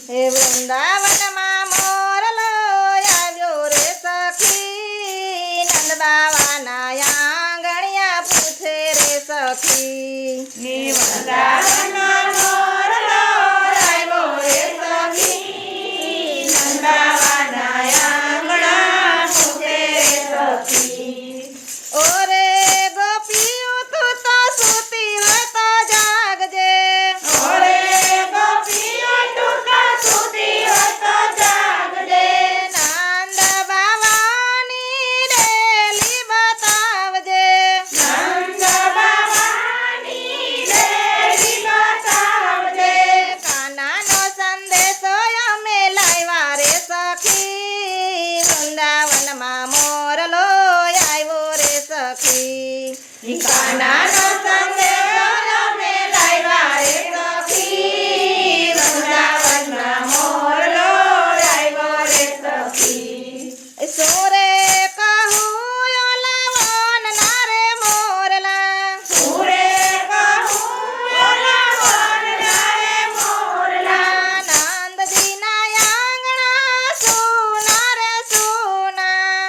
હે વૃંદાવનમાં મોરલો આવ્યો રે સખી, નંદ બાવાના આંગણિયા પૂછે રે સખી. વૃંદાવનમાં મોરલો આવ્યો રે સખી, નંદ બાવાના આંગણા પૂછે રે સખી. ઓરે ગોપીઓ તું તો સૂતી હોય તો જાગજે, ઓરે ગોપીઓ તું તો સૂતી હોય તો જાગજે. નંદ બાવાની ડેલી બતાવજે, નંદ બાવાની ડેલી બતાવજે. કાનાનો સંદેશો અમે લાવ્યા રે સખી, વૃંદાવનમાં મોરલો આવ્યો રે સખી. કાનાનો સંદેશો અમે લાવ્યા રે સખી, વૃંદાવનમાં મોરલો આવ્યો રે સખી. સોરે કહું ઓલા વનના રે મોરલા, સુરે કહું ઓલા વનના રે મોરલા. નંદજીના આંગણા સુના રે સુના,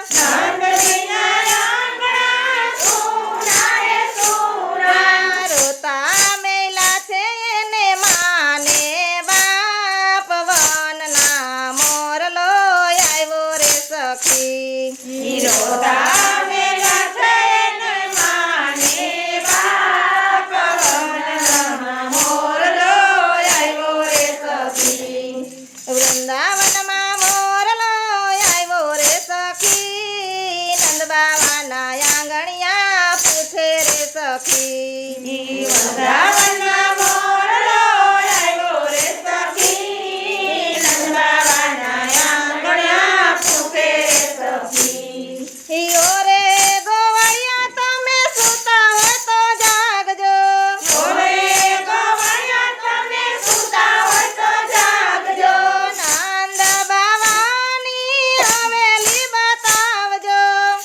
નંદજીના આંગણા સુના રે સુના. રોતા મેલા છે એને માને બાપ, વનના મોરલો આવ્યો રે સખી. રોતા મેલા છે ને માને બાપ, વનમાં મોરલો આવ્યો રે સખી. વૃંદાવનમાં મોરલો આવ્યો રે સખી, નંદ બાવાના આંગણિયા પૂછે રે સખી. વૃંદાવનમાં મોરલો આવ્યો રે સખી, નંદ બાવાના આંગણિયા પૂછે રે સખી. હિયો રે ગોવાળિયા તમે સૂતા હોય તો જાગજો, ઓરે ગોવાળિયા તમે સૂતા હોય તો જાગજો. નંદ બાવાની હવેલી બતાવજો,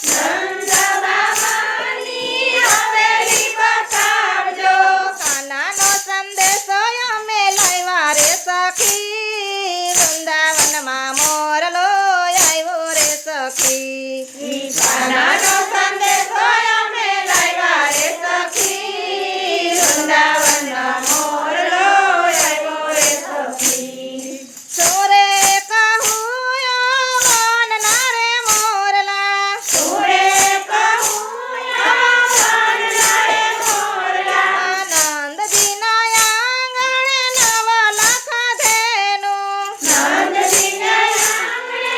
નંદ બાવાની હવેલી બતાવજો. કાનાનો સંદેશો અમે લાવ્યા રે સખી, વૃંદાવનમાં મોરલો આવ્યો રે સખી. કાનાનો સંદેશો અમે લાવ્યા રે સખી, વૃંદાવનમાં મોરલો આવ્યો રે સખી. સોરે કહું વનના રે મોરલા, સુરે કહું વનના રે મોરલા. નંદજીના આંગણે નવલખ ધેનું, નંદજીના આંગણે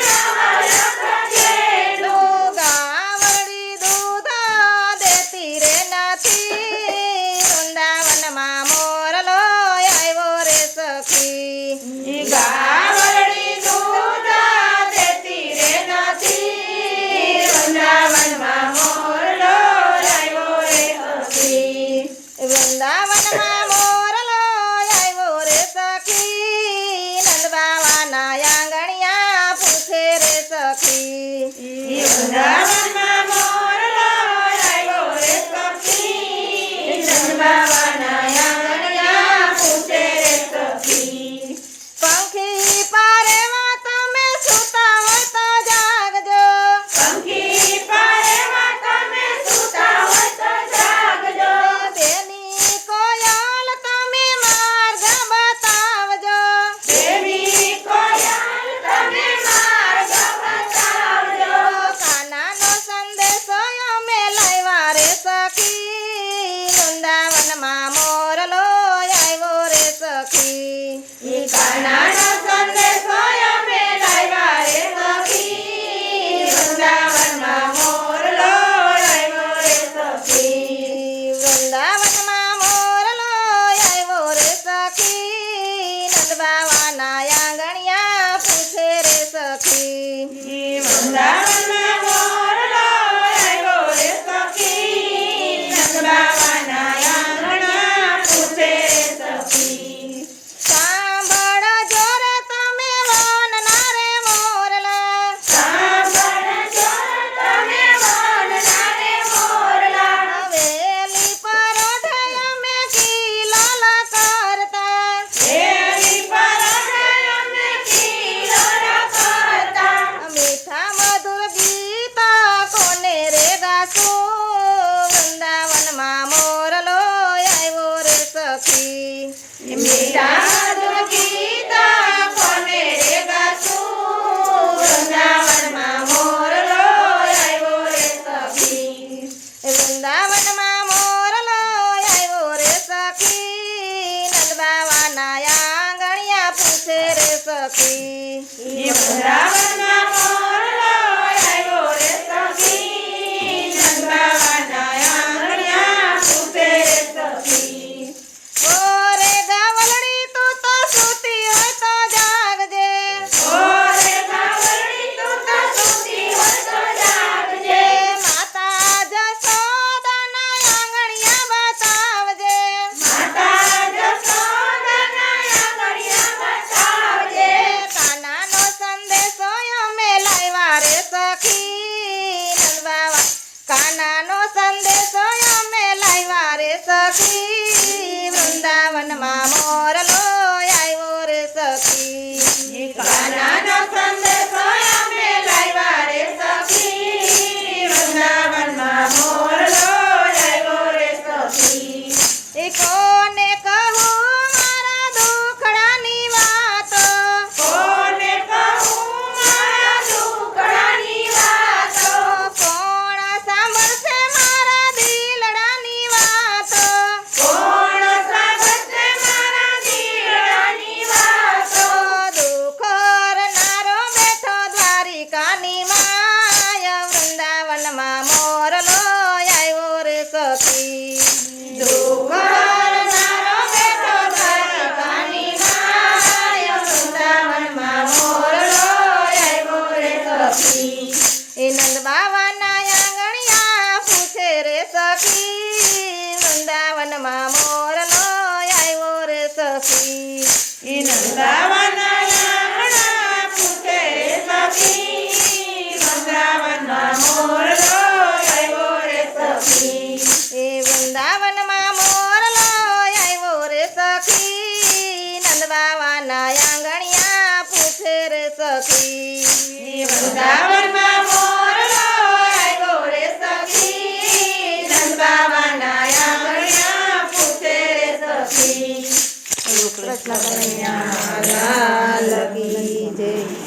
નવલખ ધેનું. ગાવડી દૂધ દેતી રે નથી, વૃંદાવનમાં મોરલો આવ્યો રે સખી. ગાવડી દૂધ દેતી રે નથી, વૃંદાવનમાં મોરલો આવ્યો રે સખી. વૃંદાવનમાં મોરલો આવ્યો રે સખી, નંદ બાવાના આંગણિયા પૂછે રે સખી. વૃંદાવનમાં મોરલો આવ્યો રે સખી, નંદ બાવાના આંગણિયા પૂછે રે સખી. પંખી પારેવા તમે સૂતા હોય તો જાગજો, પંખી પારેવા તમે સૂતા હોય તો જાગજો. બેની કોયલ તમે માર્ગ બતાવજો, દેવી કોયલ તમે માર્ગ બતાવજો. કાનાનો સખી મીઠા મધુર ગીત કોને રે ગાશું વૃંદાવનમાં મોરલો આવ્યો રે સખી વૃંદાવનમાં મોરલો આવ્યો રે સખી નંદબાવાના આંગણિયા પૂછે રે સખી વૃંદાવનમાં મોરલો આવ્યો રે સખી નંદબાવાના આંગણિયા પૂછે રે સખી ઓરે ગાવલડી તું તો સૂતી હોય તો જાગજે ઓરે ગાવલડી તું તો સૂતી હોય તો જાગજે માતા જશોદાના આંગણિયા બતાવજે માતા જશોદાના આંગણિયા બતાવજે કાનાનો સંદેશો અમે લાવ્યા રે સખી નંદબાવા કાનાનો સંદેશો અમે લાવ્યા રે સખી વૃંદાવનમાં મોરલો આવ્યો રે સખી કાનાનો સંદેશો અમે લાવ્યા રે સખી વૃંદાવનમાં મોરલો આવ્યો રે સખી એ કોને કહું મારા દુખડાની વાતો કોને કહું મારા દુઃખડાની વાતો કોણ સાંભળશે મારા દિલડાની વાતો કોણ સાંભળશે મારા દિલડાની વાતો દુઃખ હરનારો બેઠો દ્વારિકાની માય વૃંદાવનમાં મોરલો આવ્યો રે સખી દુઃખ હરનારો બેઠો દ્વારિકાની માય વૃંદાવનમાં મોરલો આવ્યો રે સખી એ નંદબાવાના આંગણિયા પૂછે રે સખી વૃંદાવનમાં મોરલો આવ્યો રે સખી વૃંદાવનના આંગણા પૂછે રે સખી વૃંદાવનમાં મોરલો આવ્યો રે સખી એ વૃંદાવનમાં મોરલો આવ્યો રે સખી નંદબાવાના આંગણિયા પૂછે રે સખી વૃંદાવનમાં મોરલો આવ્યો રે સખી નંદબાવાના આંગણિયા પૂછે રે સખી કૃષ્ણ કનૈયા લાલ કી જય